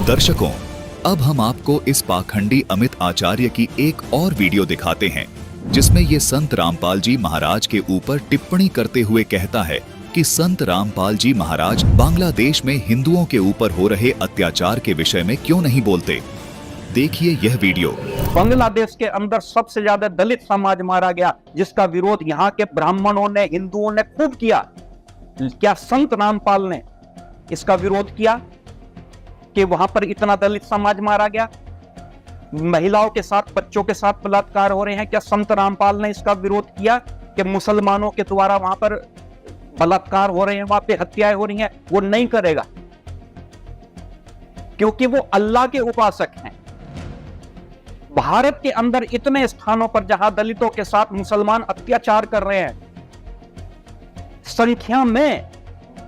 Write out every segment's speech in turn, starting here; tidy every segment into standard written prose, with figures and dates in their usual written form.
दर्शकों, अब हम आपको इस पाखंडी अमित आचार्य की एक और वीडियो दिखाते हैं, जिसमें ये संत रामपाल जी महाराज के ऊपर टिप्पणी करते हुए कहता है कि संत रामपाल जी महाराज बांग्लादेश में हिंदुओं के ऊपर हो रहे अत्याचार के विषय में क्यों नहीं बोलते। देखिए यह वीडियो। बांग्लादेश के अंदर सबसे ज्यादा दलित समाज मारा गया, जिसका विरोध यहाँ के ब्राह्मणों ने, हिंदुओं ने खूब किया। क्या संत रामपाल ने इसका विरोध किया कि वहां पर इतना दलित समाज मारा गया, महिलाओं के साथ, बच्चों के साथ बलात्कार हो रहे हैं? क्या संत रामपाल ने इसका विरोध किया कि मुसलमानों के द्वारा वहां पर बलात्कार हो रहे हैं, वहां पे हत्याएं हो रही हैं? वो नहीं करेगा, क्योंकि वो अल्लाह के उपासक हैं। भारत के अंदर इतने स्थानों पर जहां दलितों के साथ मुसलमान अत्याचार कर रहे हैं, संख्या में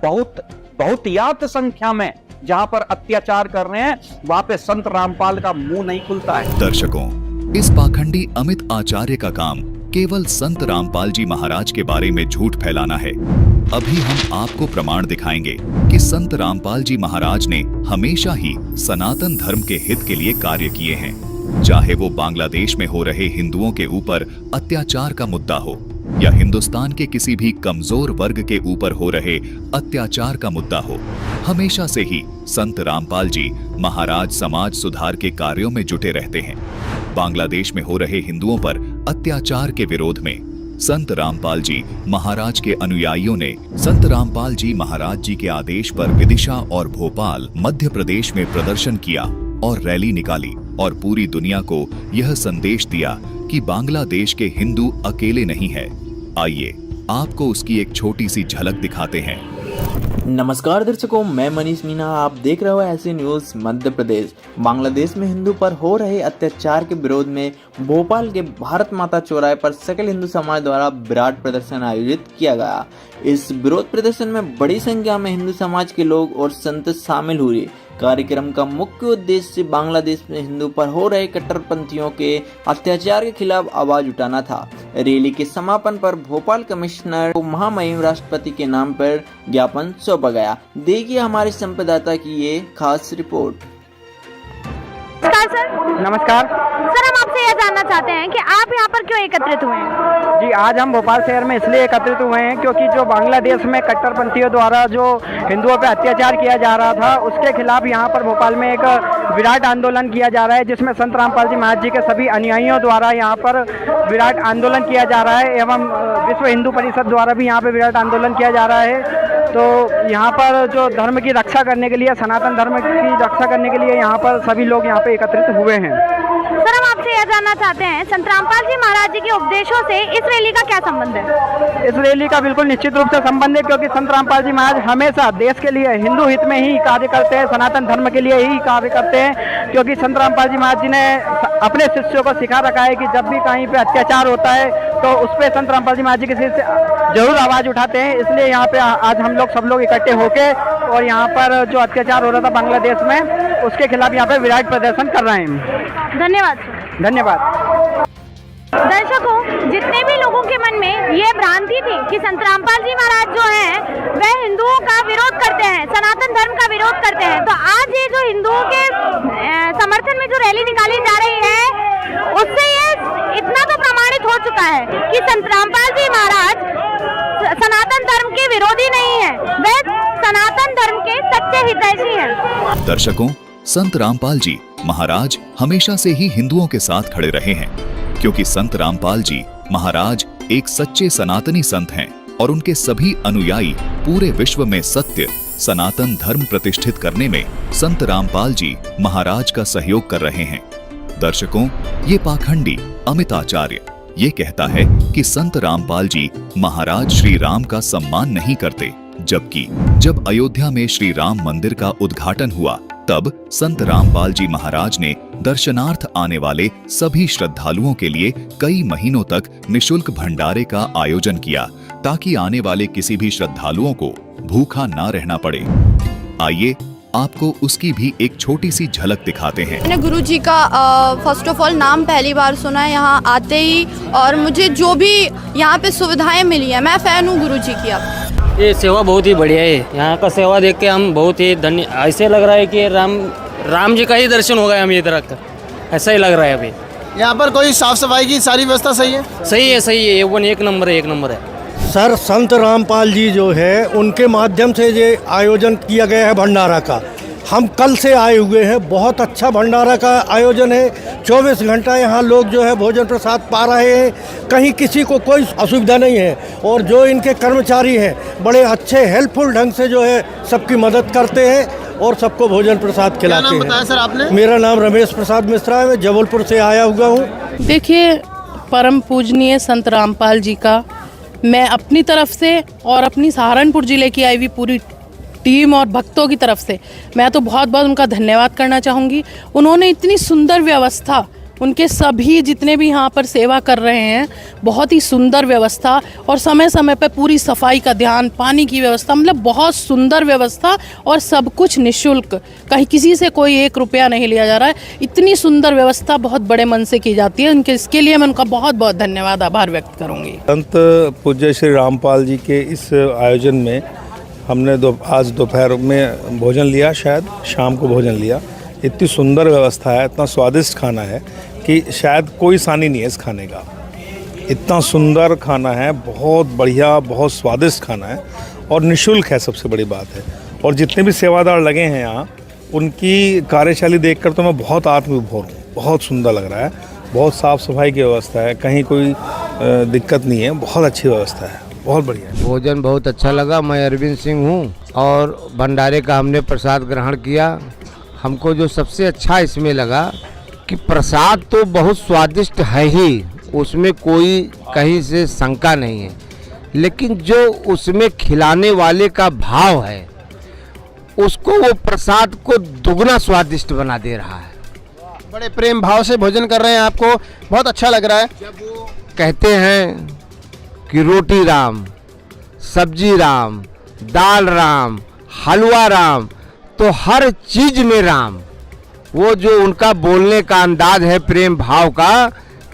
बहुत यात संख्या में जहां पर अत्याचार कर रहे हैं, वहां पे संत रामपाल का मुंह नहीं खुलता है। दर्शकों, इस पाखंडी अमित आचार्य का काम केवल संत रामपाल जी महाराज के बारे में झूठ फैलाना है। अभी हम आपको प्रमाण दिखाएंगे कि संत रामपाल जी महाराज ने हमेशा ही सनातन धर्म के हित के लिए कार्य किए हैं, चाहे वो बांग्लादेश में हो रहे हिंदुओं के ऊपर अत्याचार का मुद्दा हो या हिंदुस्तान के किसी भी कमजोर वर्ग के ऊपर हो रहे अत्याचार का मुद्दा हो। हमेशा से ही संत रामपाल जी महाराज समाज सुधार के कार्यों में जुटे रहते हैं। बांग्लादेश में हो रहे हिंदुओं पर अत्याचार के विरोध में संत रामपाल जी महाराज के अनुयायियों ने संत रामपाल जी महाराज जी के आदेश पर विदिशा और भोपाल मध्य प्रदेश में प्रदर्शन किया और रैली निकाली और पूरी दुनिया को यह संदेश दिया कि बांग्लादेश के हिंदू अकेले नहीं है। आइए आपको उसकी एक छोटी सी झलक दिखाते हैं। नमस्कार दर्शकों, मैं मनीष मीना, आप देख रहे हो ऐसे न्यूज मध्य प्रदेश। बांग्लादेश में हिंदू पर हो रहे अत्याचार के विरोध में भोपाल के भारत माता चौराहे पर सकल हिंदू समाज द्वारा विराट प्रदर्शन आयोजित किया गया। इस विरोध प्रदर्शन में बड़ी संख्या में हिंदू समाज के लोग और संत शामिल हुए। कार्यक्रम का मुख्य उद्देश्य बांग्लादेश में हिंदू पर हो रहे कट्टरपंथियों के अत्याचार के खिलाफ आवाज उठाना था। रैली के समापन पर भोपाल कमिश्नर को महामहिम राष्ट्रपति के नाम पर ज्ञापन सौंपा गया। देखिए हमारे संवाददाता की ये खास रिपोर्ट। नमस्कार सर। नमस्कार सर, हम आपसे यह जानना चाहते हैं कि आप यहाँ पर क्यों एकत्रित हुए हैं? जी, आज हम भोपाल शहर में इसलिए एकत्रित हुए हैं क्योंकि जो बांग्लादेश में कट्टरपंथियों द्वारा जो हिंदुओं पर अत्याचार किया जा रहा था, उसके खिलाफ यहाँ पर भोपाल में एक विराट आंदोलन किया जा रहा है, जिसमें संत रामपाल जी महाराज जी के सभी अनुयायियों द्वारा यहाँ पर विराट आंदोलन किया जा रहा है एवं विश्व हिंदू परिषद द्वारा भी यहाँ पर विराट आंदोलन किया जा रहा है। तो यहाँ पर जो धर्म की रक्षा करने के लिए, सनातन धर्म की रक्षा करने के लिए यहाँ पर सभी लोग यहाँ पे एकत्रित हुए हैं। सर, हम आपसे यह जानना चाहते हैं, संत रामपाल जी महाराज जी के उपदेशों से इस रैली का क्या संबंध है? इस रैली का बिल्कुल निश्चित रूप से संबंध है, क्योंकि संत रामपाल जी महाराज हमेशा देश के लिए, हिंदू हित में ही कार्य करते हैं, सनातन धर्म के लिए ही कार्य करते हैं। क्योंकि संत रामपाल जी महाराज जी ने अपने शिष्यों को सिखा रखा है कि जब भी कहीं पे अत्याचार होता है तो उस पर संत रामपाल जी महाराज जी के शिष्य जरूर आवाज उठाते हैं। इसलिए यहाँ पे आज हम लोग सब लोग इकट्ठे होके और यहाँ पर जो अत्याचार हो रहा था बांग्लादेश में, उसके खिलाफ यहाँ पे विराट प्रदर्शन कर रहे हैं। धन्यवाद। धन्यवाद। दर्शकों, जितने भी लोगों के मन में ये भ्रांति थी कि संत रामपाल जी महाराज जो हैं वह हिंदुओं का विरोध करते हैं, सनातन धर्म का विरोध करते हैं, तो आज ये जो हिंदुओं के समर्थन में जो रैली निकाली जा रही है, उससे ये इतना तो प्रमाणित हो चुका है कि संत रामपाल जी महाराज सनातन धर्म के विरोधी नहीं है, वे सनातन धर्म के सच्चे हितैषी हैं। दर्शकों, संत रामपाल जी महाराज हमेशा से ही हिंदुओं के साथ खड़े रहे हैं, क्योंकि संत रामपाल जी महाराज एक सच्चे सनातनी संत हैं और उनके सभी अनुयायी पूरे विश्व में सत्य सनातन धर्म प्रतिष्ठित करने में संत रामपाल जी महाराज का सहयोग कर रहे हैं। दर्शकों, ये पाखंडी अमित आचार्य ये कहता है कि संत रामपाल जी महाराज श्री राम का सम्मान नहीं करते, जबकि जब अयोध्या में श्री राम मंदिर का उद्घाटन हुआ तब संत रामपाल जी महाराज ने दर्शनार्थ आने वाले सभी श्रद्धालुओं के लिए कई महीनों तक निशुल्क भंडारे का आयोजन किया, ताकि आने वाले किसी भी श्रद्धालुओं को भूखा ना रहना पड़े। आइए आपको उसकी भी एक छोटी सी झलक दिखाते हैं। मैंने गुरुजी का फर्स्ट ऑफ ऑल नाम पहली बार सुना है यहाँ आते ही, और मुझे जो भी यहाँ पे सुविधाएं मिली है, मैं फैन हूँ गुरुजी की। अब ये सेवा बहुत ही बढ़िया है। यहाँ का सेवा देख के हम बहुत ही धन्य, ऐसे लग रहा है कि राम जी का ही दर्शन हो गया हमें इधर आकर, ऐसा ही लग रहा है अभी। यहाँ पर कोई साफ सफाई की सारी व्यवस्था सही है? सही है, सही है, A1 एक नंबर है, एक नंबर है। सर संत रामपाल जी जो है उनके माध्यम से ये आयोजन किया गया है भंडारा का। हम कल से आए हुए हैं, बहुत अच्छा भंडारा का आयोजन है। 24 घंटा यहाँ लोग जो है भोजन प्रसाद पा रहे हैं, कहीं किसी को कोई असुविधा नहीं है। और जो इनके कर्मचारी हैं बड़े अच्छे हेल्पफुल ढंग से जो है सबकी मदद करते हैं और सबको भोजन प्रसाद खिलाते हैं। नाम बताया सर आपने? मेरा नाम रमेश प्रसाद मिश्रा है, मैं जबलपुर से आया हुआ हूँ। देखिए, परम पूजनीय संत रामपाल जी का मैं अपनी तरफ से और अपनी सहारनपुर ज़िले की आई हुई पूरी टीम और भक्तों की तरफ से मैं तो बहुत बहुत उनका धन्यवाद करना चाहूँगी। उन्होंने इतनी सुंदर व्यवस्था, उनके सभी जितने भी यहाँ पर सेवा कर रहे हैं, बहुत ही सुंदर व्यवस्था और समय समय पर पूरी सफाई का ध्यान, पानी की व्यवस्था, मतलब बहुत सुंदर व्यवस्था और सब कुछ निःशुल्क, कहीं किसी से कोई 1 रुपया नहीं लिया जा रहा है। इतनी सुंदर व्यवस्था बहुत बड़े मन से की जाती है उनके, इसके लिए मैं उनका बहुत बहुत धन्यवाद, आभार व्यक्त करूँगी। संत पूज्य श्री रामपाल जी के इस आयोजन में हमने आज दोपहर में भोजन लिया, शायद शाम को भोजन लिया। इतनी सुंदर व्यवस्था है, इतना स्वादिष्ट खाना है कि शायद कोई सानी नहीं है इस खाने का। इतना सुंदर खाना है, बहुत बढ़िया, बहुत स्वादिष्ट खाना है और निःशुल्क है, सबसे बड़ी बात है। और जितने भी सेवादार लगे हैं यहाँ, उनकी कार्यशैली देखकर तो मैं बहुत आत्मविभोर हूँ। बहुत सुंदर लग रहा है, बहुत साफ़ सफाई की व्यवस्था है, कहीं कोई दिक्कत नहीं है, बहुत अच्छी व्यवस्था है, बहुत बढ़िया है। भोजन बहुत अच्छा लगा। मैं अरविंद सिंह हूँ और भंडारे का हमने प्रसाद ग्रहण किया। हमको जो सबसे अच्छा इसमें लगा कि प्रसाद तो बहुत स्वादिष्ट है ही, उसमें कोई कहीं से शंका नहीं है, लेकिन जो उसमें खिलाने वाले का भाव है उसको वो प्रसाद को दुगना स्वादिष्ट बना दे रहा है। बड़े प्रेम भाव से भोजन कर रहे हैं, आपको बहुत अच्छा लग रहा है। जब वो कहते हैं कि रोटी राम, सब्जी राम, दाल राम, हलवा राम, तो हर चीज में राम। वो जो उनका बोलने का अंदाज है प्रेम भाव का,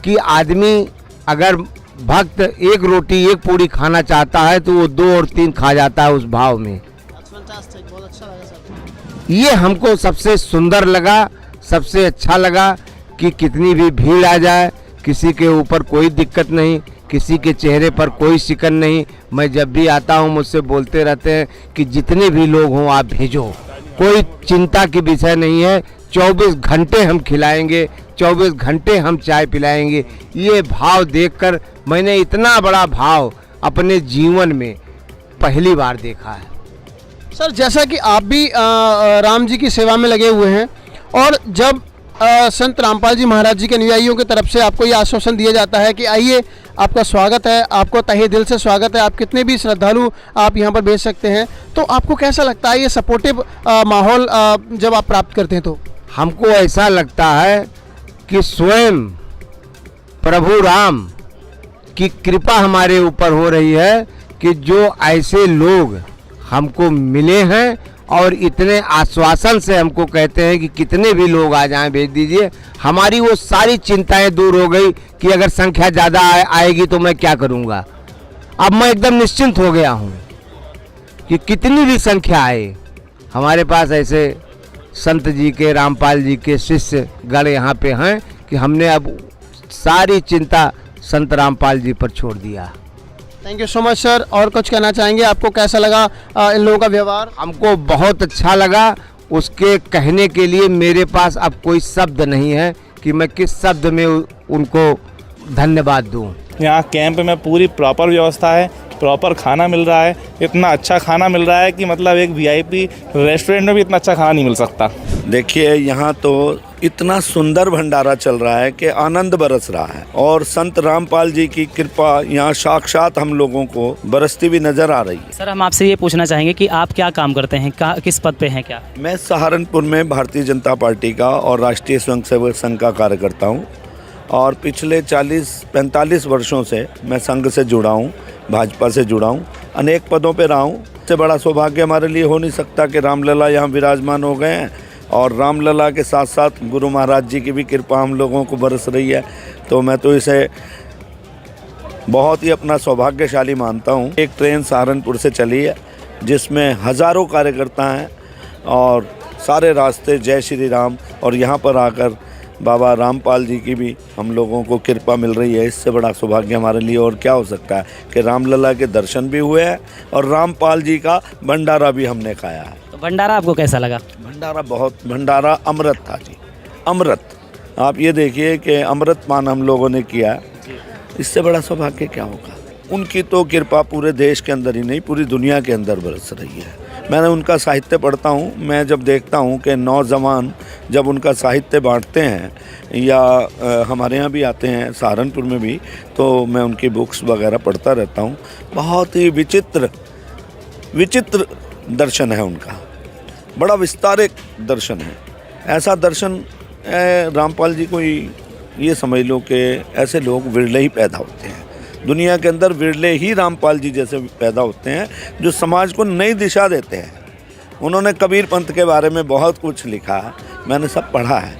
कि आदमी अगर भक्त 1 रोटी 1 पूड़ी खाना चाहता है तो वो 2 और 3 खा जाता है उस भाव में। ये हमको सबसे सुंदर लगा, सबसे अच्छा लगा कि कितनी भी भीड़ आ जाए, किसी के ऊपर कोई दिक्कत नहीं, किसी के चेहरे पर कोई शिकन नहीं। मैं जब भी आता हूँ मुझसे बोलते रहते हैं कि जितने भी लोग हों आप भेजो, कोई चिंता की विषय नहीं है। 24 घंटे हम खिलाएंगे, 24 घंटे हम चाय पिलाएंगे। ये भाव देखकर मैंने इतना बड़ा भाव अपने जीवन में पहली बार देखा है। सर, जैसा कि आप भी राम जी की सेवा में लगे हुए हैं और जब संत रामपाल जी महाराज जी के अनुयायियों की तरफ से आपको ये आश्वासन दिया जाता है कि आइए, आपका स्वागत है, आपको तहे दिल से स्वागत है, आप कितने भी श्रद्धालु आप यहाँ पर भेज सकते हैं, तो आपको कैसा लगता है ये सपोर्टिव माहौल जब आप प्राप्त करते हैं? तो हमको ऐसा लगता है कि स्वयं प्रभु राम की कृपा हमारे ऊपर हो रही है कि जो ऐसे लोग हमको मिले हैं और इतने आश्वासन से हमको कहते हैं कि कितने भी लोग आ जाएं भेज दीजिए। हमारी वो सारी चिंताएं दूर हो गई कि अगर संख्या ज़्यादा आएगी तो मैं क्या करूँगा। अब मैं एकदम निश्चिंत हो गया हूँ कि कितनी भी संख्या आए, हमारे पास ऐसे संत जी के, रामपाल जी के शिष्य गण यहाँ पे हैं कि हमने अब सारी चिंता संत रामपाल जी पर छोड़ दिया। Thank you so much sir. और कुछ कहना चाहेंगे? आपको कैसा लगा इन लोगों का व्यवहार? हमको बहुत अच्छा लगा। उसके कहने के लिए मेरे पास अब कोई शब्द नहीं है कि मैं किस शब्द में उनको धन्यवाद दूं। यहाँ कैंप में पूरी प्रॉपर व्यवस्था है, प्रॉपर खाना मिल रहा है, इतना अच्छा खाना मिल रहा है कि मतलब एक वीआईपी रेस्टोरेंट में भी इतना अच्छा खाना नहीं मिल सकता। देखिए, यहाँ तो इतना सुंदर भंडारा चल रहा है कि आनंद बरस रहा है और संत रामपाल जी की कृपा यहाँ साक्षात हम लोगों को बरसती हुई नजर आ रही है। सर, हम आपसे ये पूछना चाहेंगे कि आप क्या काम करते हैं, किस पद पे हैं? क्या मैं सहारनपुर में भारतीय जनता पार्टी का और राष्ट्रीय स्वयंसेवक संघ का कार्यकर्ता हूँ और पिछले 40-45 वर्षों से मैं संघ से जुड़ा हूँ, भाजपा से जुड़ा हूँ, अनेक पदों पे रहा हूँ। इससे बड़ा सौभाग्य हमारे लिए हो नहीं सकता कि रामलला यहाँ विराजमान हो गए हैं और रामलला के साथ साथ गुरु महाराज जी की भी कृपा हम लोगों को बरस रही है। तो मैं तो इसे बहुत ही अपना सौभाग्यशाली मानता हूँ। एक ट्रेन सहारनपुर से चली है जिसमें हज़ारों कार्यकर्ता हैं और सारे रास्ते जय श्री राम। और यहाँ पर आकर बाबा रामपाल जी की भी हम लोगों को कृपा मिल रही है। इससे बड़ा सौभाग्य हमारे लिए और क्या हो सकता है कि रामलला के दर्शन भी हुए हैं और रामपाल जी का भंडारा भी हमने खाया है। तो भंडारा आपको कैसा लगा? भंडारा अमृत था जी, अमृत। आप ये देखिए कि अमृत पान हम लोगों ने किया, इससे बड़ा सौभाग्य क्या होगा। उनकी तो कृपा पूरे देश के अंदर ही नहीं पूरी दुनिया के अंदर बरस रही है। मैंने उनका साहित्य पढ़ता हूँ, मैं जब देखता हूँ कि नौजवान जब उनका साहित्य बांटते हैं या हमारे यहाँ भी आते हैं सहारनपुर में भी, तो मैं उनकी बुक्स वगैरह पढ़ता रहता हूँ। बहुत ही विचित्र दर्शन है उनका, बड़ा विस्तारित दर्शन है। ऐसा दर्शन रामपाल जी को ये समझ लो कि ऐसे लोग विरले ही पैदा होते हैं दुनिया के अंदर, विरले ही रामपाल जी जैसे पैदा होते हैं जो समाज को नई दिशा देते हैं। उन्होंने कबीर पंथ के बारे में बहुत कुछ लिखा, मैंने सब पढ़ा है,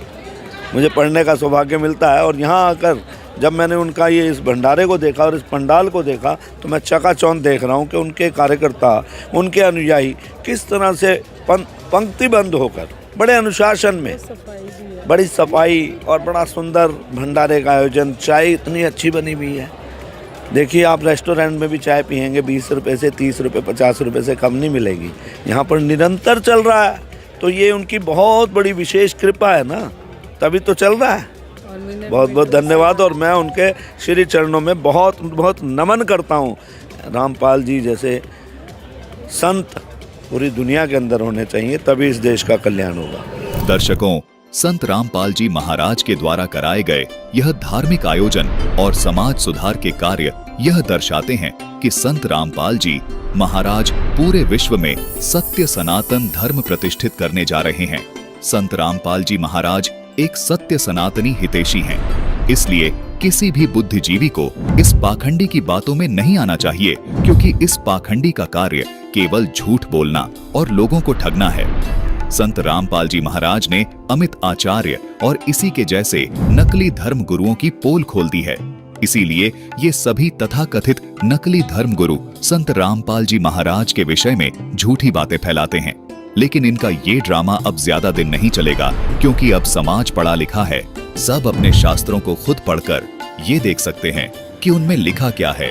मुझे पढ़ने का सौभाग्य मिलता है। और यहाँ आकर जब मैंने उनका ये इस भंडारे को देखा और इस पंडाल को देखा तो मैं चकाचौंध देख रहा हूँ कि उनके कार्यकर्ता, उनके अनुयायी किस तरह से पंक्तिबद्ध होकर बड़े अनुशासन में, बड़ी सफाई और बड़ा सुंदर भंडारे का आयोजन। चाय इतनी अच्छी बनी हुई है, देखिए आप रेस्टोरेंट में भी चाय पियेंगे 20 रुपये से 30 रुपये 50 रुपये से कम नहीं मिलेगी, यहाँ पर निरंतर चल रहा है। तो ये उनकी बहुत बड़ी विशेष कृपा है ना, तभी तो चल रहा है। बहुत बहुत धन्यवाद और मैं उनके श्री चरणों में बहुत बहुत नमन करता हूँ। रामपाल जी जैसे संत पूरी दुनिया के अंदर होने चाहिए, तभी इस देश का कल्याण होगा। दर्शकों, संत रामपाल जी महाराज के द्वारा कराए गए यह धार्मिक आयोजन और समाज सुधार के कार्य यह दर्शाते हैं कि संत रामपाल जी महाराज पूरे विश्व में सत्य सनातन धर्म प्रतिष्ठित करने जा रहे हैं। संत रामपाल जी महाराज एक सत्य सनातनी हितैषी हैं, इसलिए किसी भी बुद्धिजीवी को इस पाखंडी की बातों में नहीं आना चाहिए, क्योंकि इस पाखंडी का कार्य केवल झूठ बोलना और लोगों को ठगना है। संत रामपाल जी महाराज ने अमित आचार्य और इसी के जैसे नकली धर्म गुरुओं की पोल खोल दी है। इसीलिए ये सभी तथाकथित नकली धर्म गुरु संत रामपाल जी महाराज के विषय में झूठी बातें फैलाते हैं। लेकिन इनका ये ड्रामा अब ज्यादा दिन नहीं चलेगा, क्योंकि अब समाज पढ़ा लिखा है। सब अपने शास्त्रों को खुद पढ़कर ये देख सकते हैं कि उनमें लिखा क्या है।